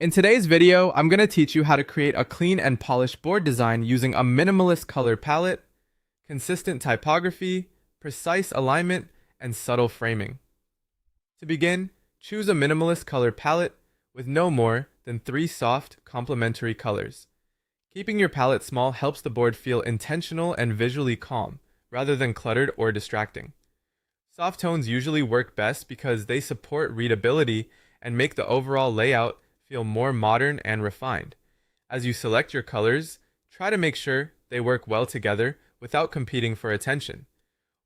In today's video, I'm going to teach you how to create a clean and polished board design using a minimalist color palette, consistent typography, precise alignment, and subtle framing. To begin, choose a minimalist color palette with no more than 3 soft, complementary colors. Keeping your palette small helps the board feel intentional and visually calm, rather than cluttered or distracting. Soft tones usually work best because they support readability and make the overall layout feel more modern and refined. As you select your colors, try to make sure they work well together without competing for attention.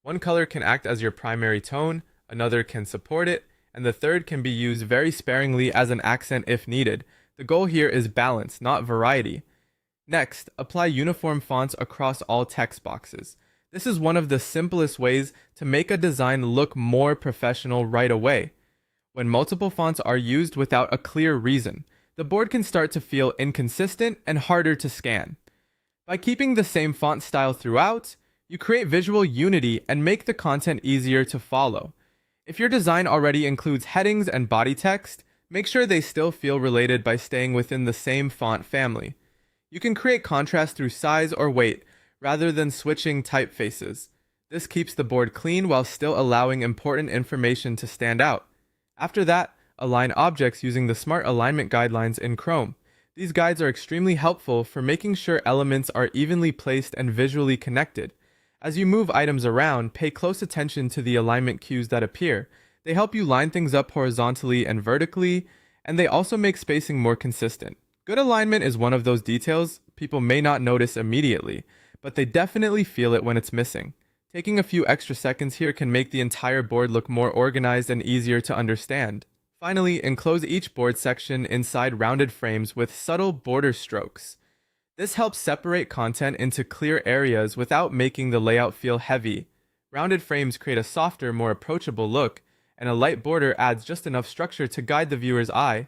One color can act as your primary tone, another can support it, and the third can be used very sparingly as an accent if needed. The goal here is balance, not variety. Next, apply uniform fonts across all text boxes. This is one of the simplest ways to make a design look more professional right away. When multiple fonts are used without a clear reason, the board can start to feel inconsistent and harder to scan. By keeping the same font style throughout, you create visual unity and make the content easier to follow. If your design already includes headings and body text, make sure they still feel related by staying within the same font family. You can create contrast through size or weight, rather than switching typefaces. This keeps the board clean while still allowing important information to stand out. After that, align objects using the Smart Alignment Guidelines in Chrome. These guides are extremely helpful for making sure elements are evenly placed and visually connected. As you move items around, pay close attention to the alignment cues that appear. They help you line things up horizontally and vertically, and they also make spacing more consistent. Good alignment is one of those details people may not notice immediately, but they definitely feel it when it's missing. Taking a few extra seconds here can make the entire board look more organized and easier to understand. Finally, enclose each board section inside rounded frames with subtle border strokes. This helps separate content into clear areas without making the layout feel heavy. Rounded frames create a softer, more approachable look, and a light border adds just enough structure to guide the viewer's eye.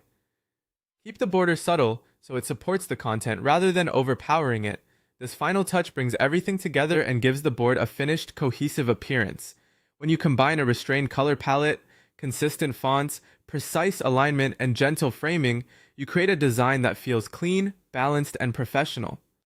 Keep the border subtle so it supports the content rather than overpowering it. This final touch brings everything together and gives the board a finished, cohesive appearance. When you combine a restrained color palette, consistent fonts, precise alignment, and gentle framing, you create a design that feels clean, balanced, and professional.